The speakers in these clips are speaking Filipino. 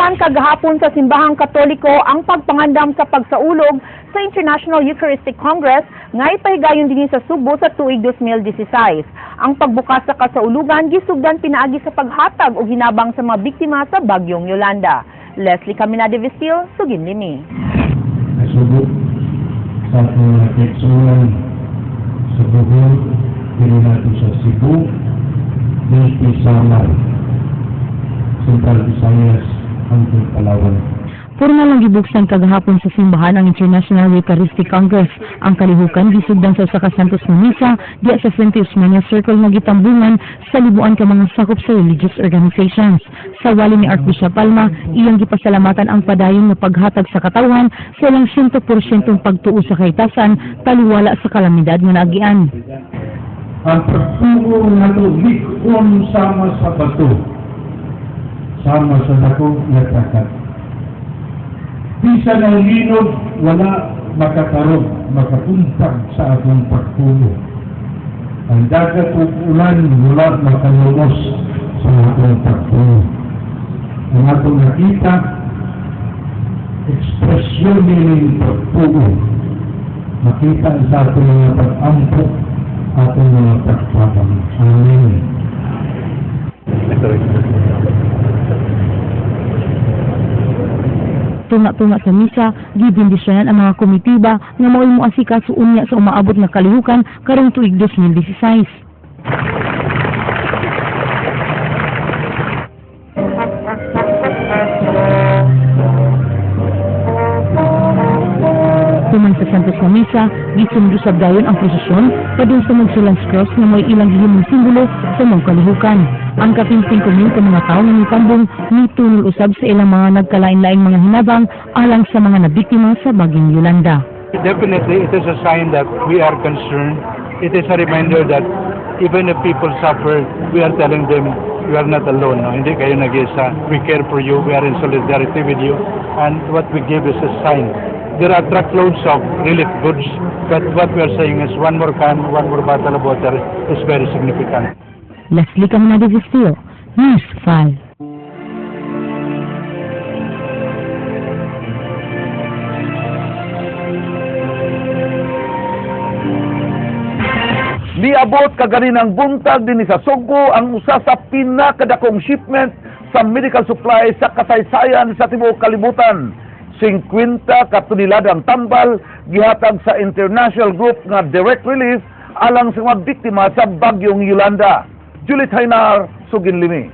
Gibuksan kagahapon sa Simbahang Katoliko ang pagpangandam sa pagsaulog sa International Eucharistic Congress nga ipahigayon din sa Subo sa tuig 2016. Ang pagbukas sa kasaulugan gisugdan pinaagi sa paghatag o ginabang sa mga biktima sa Bagyong Yolanda. Leslie Caminade Vistil, Sugin Limi. Nasubok sa mga teksulan sa Bohol, pininato sa Cebu, Leyte, Samar, Central Visayas, hanggang Palawan. Formal lang gibuksan kagahapon sa simbahan ang International Eucharistic Congress. Ang kalihukan gisugdan sa Saka Santos na Misa diya sa St. Eusmania Circle na gitambungan sa libuan ka mga sakop sa religious organizations. Sa wali ni Archbishop Palma, iyang gipasalamatan ang padayon na paghatag sa katawan sa ilang 100% pagtuo sa kaitasan taliwala sa kalamidad nga naagian. Ang pagtuo na lig-on sama sa bato, sama sa dako nga takat. Bisa ng linog, wala makatarog, makapuntag sa atong pagtulo. Ang dagat o ulan, wala makalumos sa atong pagtulo. Ang atong nakita, ekspresyon ng pagtulo. Makita sa atong mga pag-ampok, atong mga pagpapang. Amen. Tunga-tunga sa misa, gibindisyonan ang mga komitiba nga mao'y moasikaso unya sa umaabot na kalihukan karong tuig 2016. Tuman sa Santos na Misa, gisundo sa dayon ang prosesyon padung sa Magsulans Cross nga may ilang gihimong simbolo sa mga kalihukan. Ang kapinting kumin ka mga tao nga nitambong nitunol usab sa ilang mga nagkalain-laing mga hinabang alang sa mga nabiktima sa Bagyong Yolanda. Definitely, it is a sign that we are concerned. It is a reminder that even if people suffer, we are telling them, you are not alone. No? Hindi kayo nag-isa. We care for you. We are in solidarity with you. And what we give is a sign. There are truckloads of relief goods, but what we are saying is one more can, one more bottle of water is very significant. Leslie Caminade Vistil, News 5. Niabot kaganin ang buntag din sa Sugo ang usa sa pinakadakong shipment sa medical supplies sa kasaysayan sa tibuok kalibutan. 50 katuliladang tambal gihatag sa international group nga Direct Relief alang sa mga biktima sa Bagyong Yolanda. Juliet Hainar, Sugin Limi.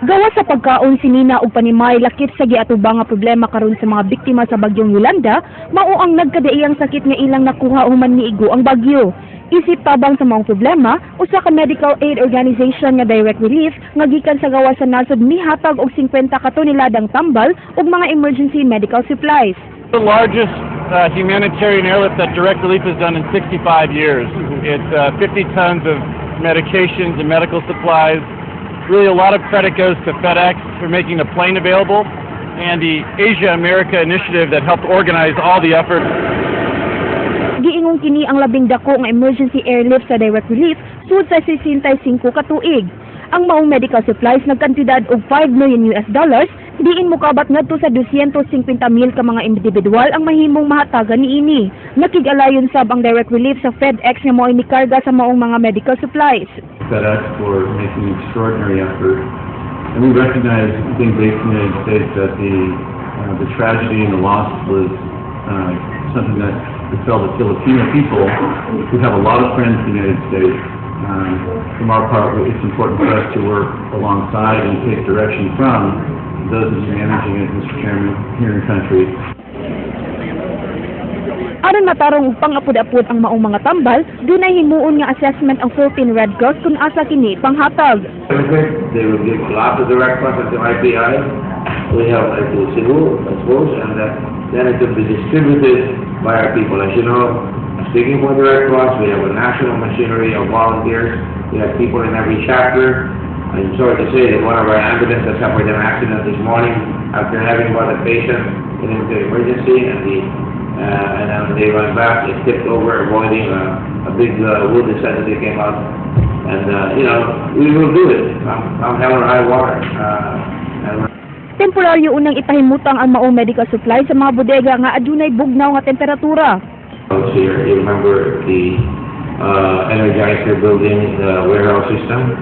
Gawa sa pagkaon sinina og panimay lakip sa giatubang nga problema karon sa mga biktima sa Bagyong Yolanda, mao ang nagkadaiyang sakit nga ilang nakuha human niigo ang bagyo. Isip tabang sa mga problema, usa ka medical aid organization nga Direct Relief nga gikan sa gawa sa nasod mihatag og 50 katuliladang tambal ug mga emergency medical supplies. The largest humanitarian airlift that Direct Relief has done in 65 years. It's 50 tons of medications and medical supplies. Really a lot of credit goes to FedEx for making the plane available and the Asia America initiative that helped organize all the efforts. Giingong kini ang labing dako nga emergency airlift sa Direct Relief sud sa 65 ka tuig. Ang maong medical supplies nagkantidad og $5 million, diin mokabat ngadto sa 250,000 ka mga individual ang mahimong mahatagan niini. Nakig-alayon sab ang Direct Relief sa FedEx nga mo'y mikarga sa maong mga medical supplies. FedEx for making an extraordinary effort, and we recognize, I think, based in the United States, that the tragedy and the loss was something that befell the Filipino people, who have a lot of friends in the United States. From our part, it's important for us to work alongside and take direction from those that are managing it, Mr. Chairman, here in the country. Aron matarong og pang-apod-apod ang maong mga tambal, dunay himuon nga assessment ang Philippine Red Cross kung asa kini panghatag. They will give a lot of direct funds to IPI. We have to Cebu, I suppose, and then it will be distributed by our people. As you know, speaking for the Red Cross, we have a national machinery of volunteers. We have people in every chapter. I'm sorry to say that one of our ambulances suffered an accident this morning after having brought a patient into emergency, and then they went back, they tipped over, avoiding a big wood that suddenly came out. And, we will do it. I'm hell or high water. Temporaryo unang ipahimutang ang Mao Medical Supply sa mga bodega nga adunay bugnaw nga temperatura. Here, you remember the Energizer building, the warehouse system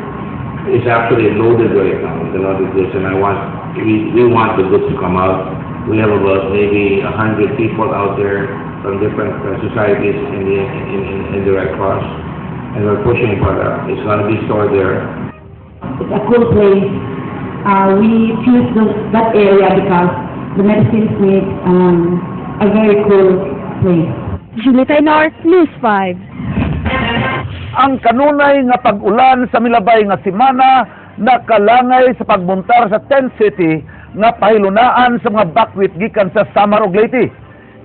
is actually loaded right now with a lot of goods, and we want the goods to come out. We have about maybe 100 people out there from different societies in the Red Cross, and we're pushing for that. It's going to be stored there. It's a cool place. We choose that area because the medicines make a very cool place. Julie Tainor, News 5. Ang kanunay nga pag-ulan sa milabay nga semana nakalangay sa pagbuntar sa Tent City nga pahilunaan sa mga bakwit gikan sa Samar ug Leyte.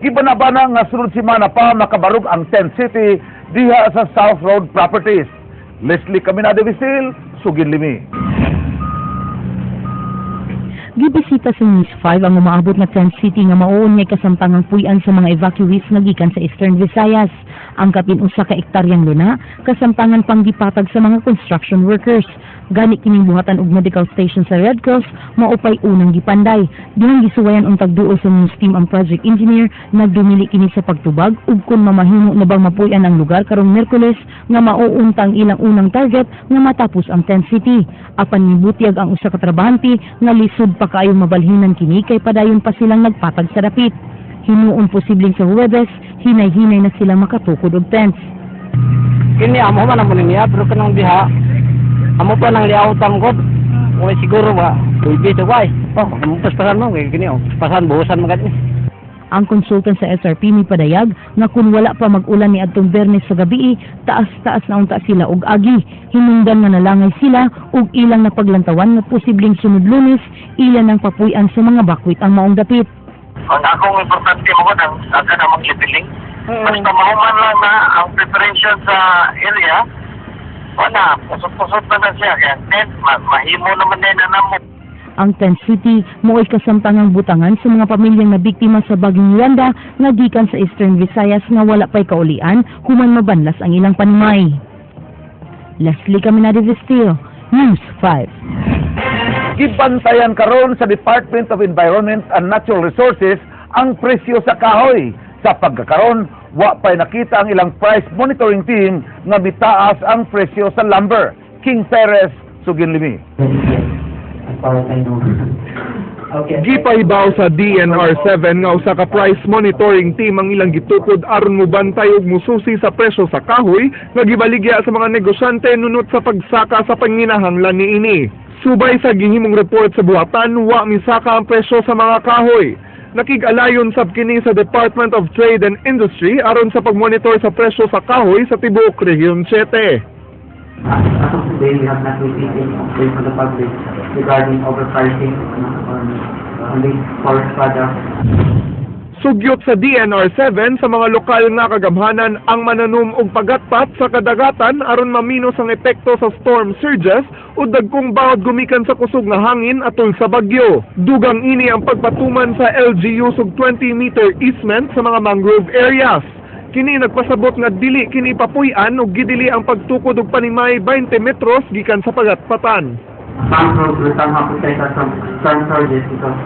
Gibanabana nga sunod semana pa makabarog ang Tent City diha sa South Road Properties. Leslie Caminado Visil, Sugin Limi. Gibisita sa News 5 ang umaabot na Tent City nga mauon ngay kasamtangang puy-an sa mga evacuees nga gikan sa Eastern Visayas. Ang kapin usa ka ektaryang luna, kasamtangan pang gipatag sa mga construction workers. Gani kining buhatan og medical station sa Red Cross, maupay unang gipanday. Dihang gisuwayan ang tagduol sa news team ang project engineer, nagdumili kini sa pagtubag ug kun mamahimo na bang mapuy-an ang lugar karong Miyerkules nga mauuntang ilang unang target nga matapos ang Tent City. Apan nibutiag ang usa ka trabahante nga lisod pa kaayo mabalhinan kini kay padayon pa silang nagpatag sa dapit. Hinuon posibleng sa Huwebes, hinay-hinay na sila makatukod og tents. Kini amo man amo niya pero kanang diha amo pa nang liaw tanggod. Wala siguro ba. Uy to why? Oh, amo paspasan mo kay kini oh. Pasan buhusan magad ni. Ang konsultant sa SRP mi padayag nga kun wala pa mag-ulan ni adtong Biyernes sa gabi, taas-taas na unta sila og agi. Hinungdan nga nalangay sila og ilang napaglantawan nga posibleng sunod Lunes ilan ang papuy-an sa mga bakwit ang maong dapit. Ang akong importante mo ang aga na mag-lipiling. Basta mahuman lang na ang preparation sa area, wala, pusot-pusot na siya. Kaya mahimo naman na namo. Ang Tent City mo'y kasamtangang butangan sa mga pamilyang nabiktima sa Bagyong Yolanda nga gikan sa Eastern Visayas nga wala pa'y kaulian human mabanlas ang ilang panimay. Leslie Caminado Vistil, News 5. Gibantayan karon sa Department of Environment and Natural Resources ang presyo sa kahoy. Sa pagkakaroon, wa pa'y nakita ang ilang price monitoring team nga mitaas ang presyo sa lumber. King Perez, Sugin Limi. Gipahibaw sa DNR7 nga usa ka price monitoring team ang ilang gitukod aron mobantay ug mususi sa presyo sa kahoy nga gibaligya sa mga negosyante nunot sa pagsaka sa panginahanglan niini. Subay sa gihimong report sa buhatan, wa misaka ang presyo sa mga kahoy. Nakig-alayon sab kini sa Department of Trade and Industry aron sa pagmonitor sa presyo sa kahoy sa tibuok Region 7. As of today, we have not received any complaint from the public regarding overpricing on the forest products. Sugyot sa DNR7 sa mga lokal nga kagamhanan ang mananom og pagatpat sa kadagatan aron maminos ang epekto sa storm surges o dagkong bawod gumikan sa kusog nga hangin atol sa bagyo. Dugang ini ang pagpatuman sa LGU sug 20-meter easement sa mga mangrove areas. Kini nagpasabot nga dili kini papuy-an ug gidili ang pagtukod og panimay 20 metros gikan sa pagatpatan. Mangrove will somehow protect us from storm surges because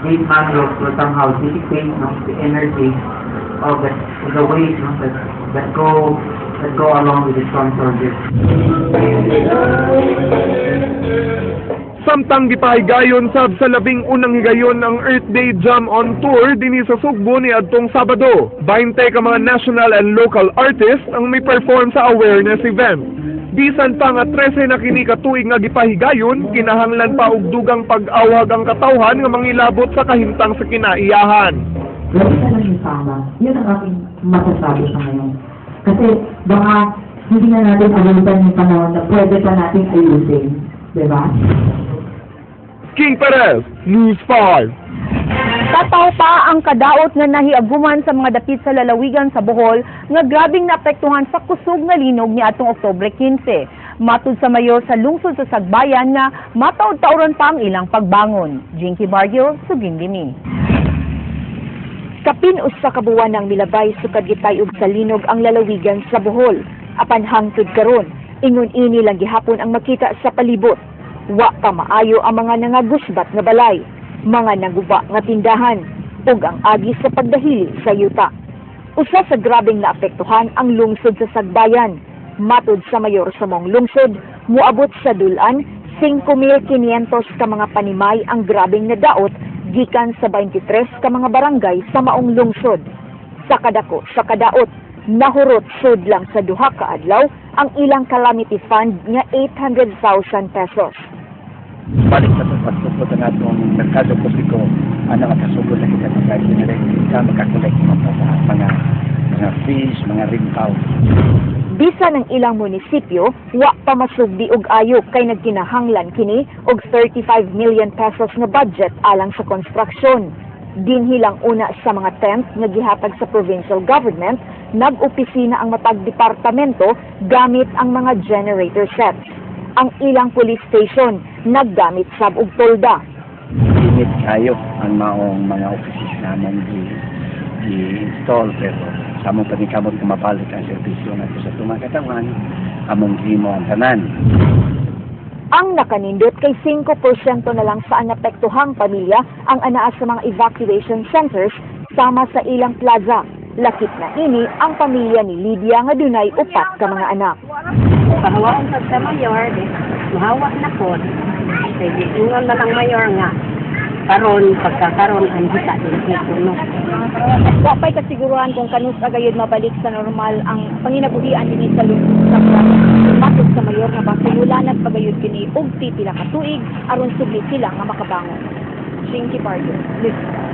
these mangroves will somehow dissipate the energy of the waves that go along with the storm surges. Samtang gipahigayon sab sa labing unang higayon ang Earth Day Jam on Tour dinhi sa Sugbo ni adtong Sabado. 20 ka mga national and local artists ang may perform sa awareness event. Bisan pa nga 13 na kini ka tuig nga gipahigayon, kinahanglan pa og dugang pag-awhag ang katawhan nga mangilabot sa kahimtang sa kinaiyahan. Lagi ka lang yung sama. Yun ang aking masasabi sa ngayon. Kasi baka hindi na natin abutan yung panahon na pwede pa natin ayusin. Diba? King Perez, News 5. Tataw pa ang kadaot nga nahiaguman sa mga dapit sa lalawigan sa Bohol nga grabing naapektuhan sa kusog nga linog ni atong Oktubre 15. Matud sa mayor sa lungsod sa Sagbayan nga mataod-tauran pa ang ilang pagbangon. Jinky Bargil, Sugin Limi. Kapin usa ka buwan ng milabay sukad gitay og sa linog ang lalawigan sa Bohol. Apan hangtod karon, Ingon ini lang gihapon ang makita sa palibot. Wa pa maayo ang mga nangagusbat nga balay, mga naguba nga tindahan, ug ang agi sa pagdahili sa yuta. Usa sa grabeng naapektuhan ang lungsod sa Sagbayan. Matod sa mayor sa mong lungsod, muabot sa dulan 5,500 ka mga panimay ang grabeng nadaot gikan sa 23 ka mga barangay sa maong lungsod. Sa kadako sa kadaot, nahurot sud lang sa duha ka adlaw ang ilang calamity fund nga 800,000 pesos. Balik sa pagsupot na itong merkado publiko, ang nakasupot na kita ng guys, kita makakolekt sa mga fees, mga ringkaw. Bisan ng ilang munisipyo, wa pa masugdi og ayo kay nagkinahanglan kini og 35 million pesos nga budget alang sa construction. Dinhi lang una sa mga tent nga gihatag sa provincial government, nag-opisina ang matag departamento gamit ang mga generator sets. Ang ilang police station naggamit sab og tolda. Limit kayo ang maong mga offices naman i-install pero sa among panikamot na mapalit ang serbisyo nato sa tumakatawan, among himo ang tanan. Ang nakanindot kay 5% na lang sa anapektuhang pamilya ang anaa sa mga evacuation centers sama sa ilang plaza. Lakip na ini ang pamilya ni Lydia nga dunay 4 ka mga anak. Pahawaon sa mayor, mahawak na po. Kaya ingon na lang mayor nga, pagkakaroon ang hita din puno. Wapay kasiguruhan kung kanus agayod mabalik sa normal ang panginabuhian din sa lungsod sa matod sa mayor nga basululan at pagayod kini og pipila ka tuig aron sugli sila nga makabangon. Shinky Pardo, Lista.